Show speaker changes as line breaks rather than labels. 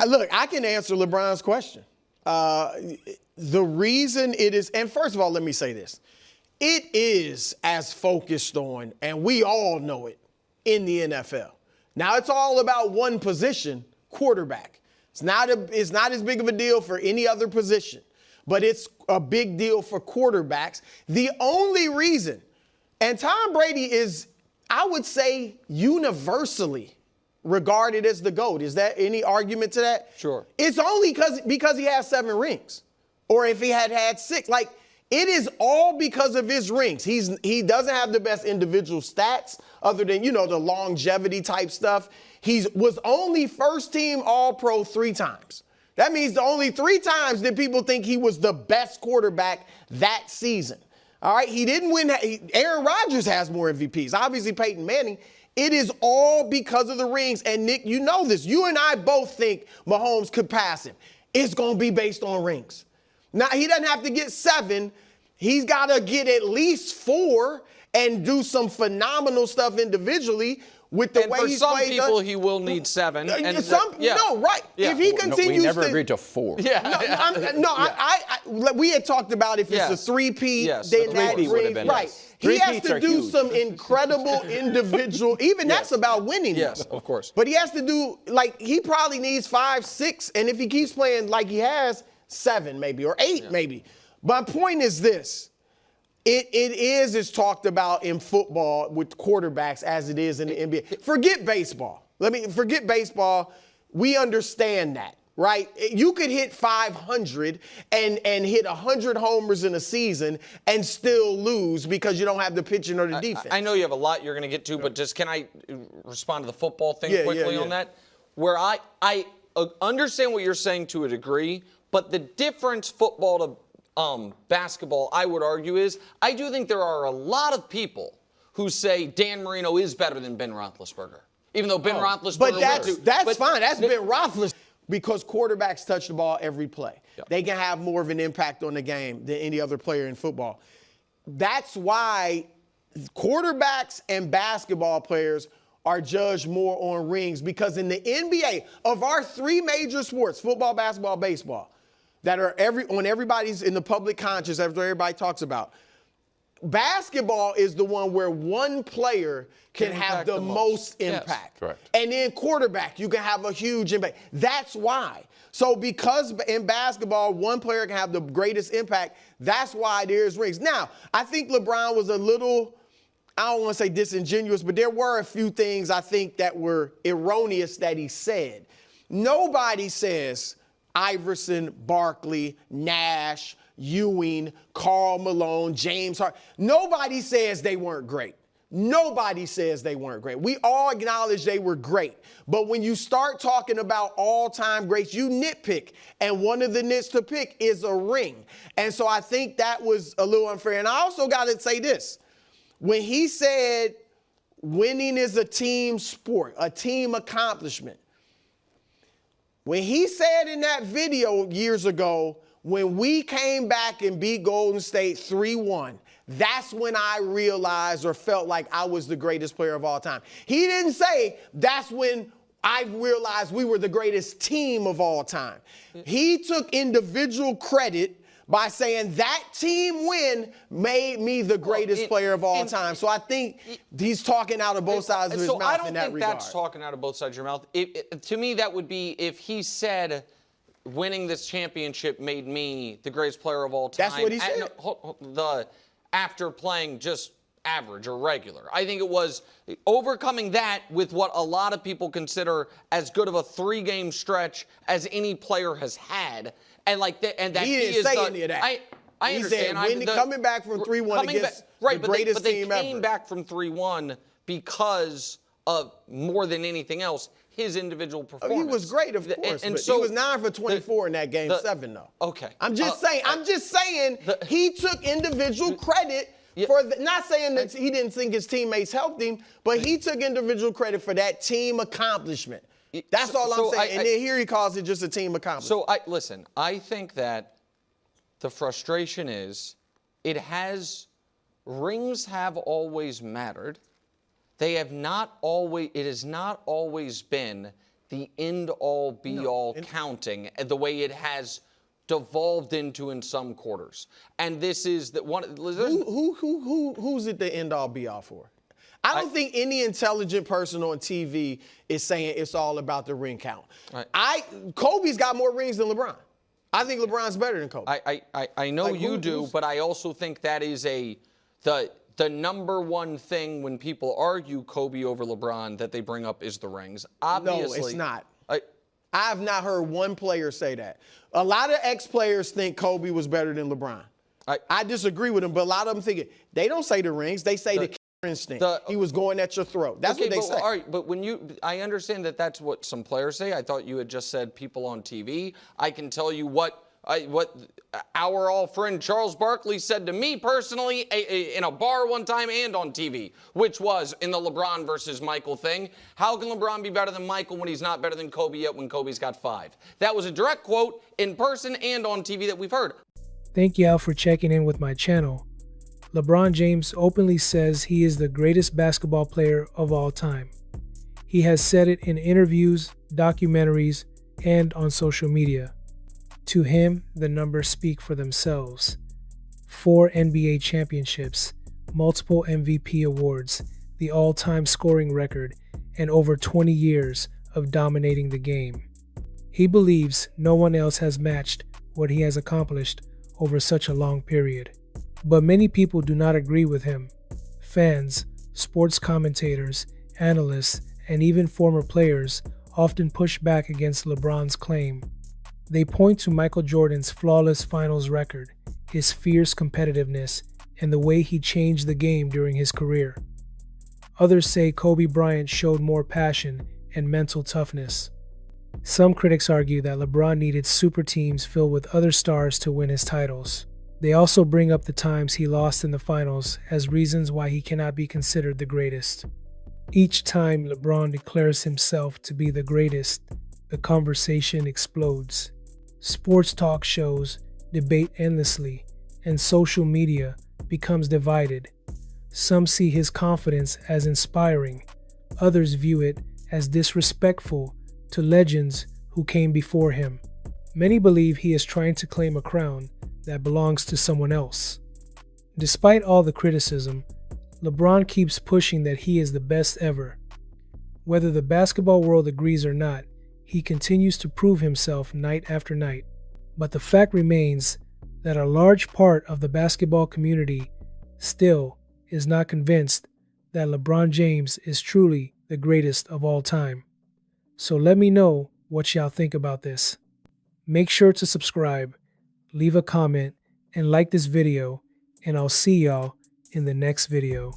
Look, I can answer LeBron's question. The reason it is, and first of all, let me say this. It is as focused on, and we all know it, in the NFL. Now, it's all about one position, quarterback. It's not as big of a deal for any other position, but it's a big deal for quarterbacks. The only reason, and Tom Brady is, I would say, universally regarded as the GOAT. Is that any argument to that?
Sure.
It's only because he has 7 rings. Or if he had 6. Like, it is all because of his rings. He doesn't have the best individual stats other than, the longevity type stuff. He was only first team All-Pro 3 times. That means the only 3 times that people think he was the best quarterback that season. All right, he didn't win. Aaron Rodgers has more MVPs. Obviously, Peyton Manning. It is all because of the rings. And, Nick, you know this. You and I both think Mahomes could pass him. It's going to be based on rings. Now, he doesn't have to get 7. He's got to get at least 4 and do some phenomenal stuff indivially with the way he's played.
For some people, he will need 7.
No, right.
Yeah.
If he continues
we never agreed to 4.
Yeah.
We had talked about if it's a 3-peat, then that
would have been
right.
nice.
He has to do some incredible individual, even that's about winning.
Yes, of course.
But he has to do, he probably needs 5, 6, and if he keeps playing like he has, 7 maybe, or 8 maybe. My point is this. It is talked about in football with quarterbacks as it is in the NBA. Forget baseball. Forget baseball. We understand that, right? You could hit 500 and hit 100 homers in a season and still lose because you don't have the pitching or the defense.
I know you have a lot you're going to get to, but just can I respond to the football thing quickly on that? Where I understand what you're saying to a degree, but the difference football to basketball, I would argue, is I do think there are a lot of people who say Dan Marino is better than Ben Roethlisberger, even though Ben Roethlisberger.
But that's fine. That's Ben Roethlisberger because quarterbacks touch the ball every play. Yep. They can have more of an impact on the game than any other player in football. That's why quarterbacks and basketball players are judged more on rings because in the NBA, of our 3 major sports, football, basketball, baseball, that are on everybody's in the public conscious, everybody talks about. Basketball is the one where one player can have the most impact. Yes.
Correct.
And then quarterback, you can have a huge impact. That's why. So because in basketball, one player can have the greatest impact, that's why there's rings. Now, I think LeBron was a little, I don't want to say disingenuous, but there were a few things I think that were erroneous that he said. Nobody says Iverson, Barkley, Nash, Ewing, Karl Malone, James Harden. Nobody says they weren't great. Nobody says they weren't great. We all acknowledge they were great. But when you start talking about all-time greats, you nitpick. And one of the nits to pick is a ring. And so I think that was a little unfair. And I also got to say this. When he said winning is a team sport, a team accomplishment, when he said in that video years ago, when we came back and beat Golden State 3-1, that's when I realized or felt like I was the greatest player of all time. He didn't say that's when I realized we were the greatest team of all time. He took individual credit by saying that team win made me the greatest player of all time. So I think he's talking out of both sides of his mouth in that regard.
I don't think that's talking out of both sides of your mouth. To me, that would be if he said winning this championship made me the greatest player of all time.
That's what he said.
After playing just average or regular. I think it was overcoming that with what a lot of people consider as good of a 3-game stretch as any player has had. And like that, and that
he didn't say any of that.
I understand.
He said coming back from 3-1 against the greatest team ever.
But they came back from 3-1 because of more than anything else his individual performance.
He was great, of course. And so he was 9 for 24 in that game 7, though.
Okay.
I'm just saying. He took individual credit for not saying that he didn't think his teammates helped him, but he took individual credit for that team accomplishment. That's all I'm saying. And then here he calls it just a team accomplishment.
So listen, I think that the frustration is rings have always mattered. It has not always been the end-all, be-all counting the way it has devolved into in some quarters. And this is the one.
Who's it the end-all, be-all for? I don't think any intelligent person on TV is saying it's all about the ring count. Right. Kobe's got more rings than LeBron. I think LeBron's better than Kobe.
I know you do, but I also think that is the number one thing when people argue Kobe over LeBron that they bring up is the rings. Obviously,
no, it's not. I have not heard one player say that. A lot of ex-players think Kobe was better than LeBron. I disagree with them, but a lot of them think it. They don't say the rings. They say the instinct. He was going at your throat. That's what they say.
All right, but I understand that that's what some players say. I thought you had just said people on TV. I can tell you what our all friend Charles Barkley said to me personally in a bar one time and on TV, which was in the LeBron versus Michael thing. How can LeBron be better than Michael when he's not better than Kobe yet when Kobe's got 5? That was a direct quote in person and on TV that we've heard.
Thank y'all for checking in with my channel. LeBron James openly says he is the greatest basketball player of all time. He has said it in interviews, documentaries, and on social media. To him, the numbers speak for themselves. 4 NBA championships, multiple MVP awards, the all-time scoring record, and over 20 years of dominating the game. He believes no one else has matched what he has accomplished over such a long period. But many people do not agree with him. Fans, sports commentators, analysts, and even former players often push back against LeBron's claim. They point to Michael Jordan's flawless finals record, his fierce competitiveness, and the way he changed the game during his career. Others say Kobe Bryant showed more passion and mental toughness. Some critics argue that LeBron needed super teams filled with other stars to win his titles. They also bring up the times he lost in the finals as reasons why he cannot be considered the greatest. Each time LeBron declares himself to be the greatest, the conversation explodes. Sports talk shows debate endlessly, and social media becomes divided. Some see his confidence as inspiring, others view it as disrespectful to legends who came before him. Many believe he is trying to claim a crown that belongs to someone else. Despite all the criticism, LeBron keeps pushing that he is the best ever. Whether the basketball world agrees or not, he continues to prove himself night after night. But the fact remains that a large part of the basketball community still is not convinced that LeBron James is truly the greatest of all time. So let me know what y'all think about this. Make sure to subscribe, leave a comment, and like this video, and I'll see y'all in the next video.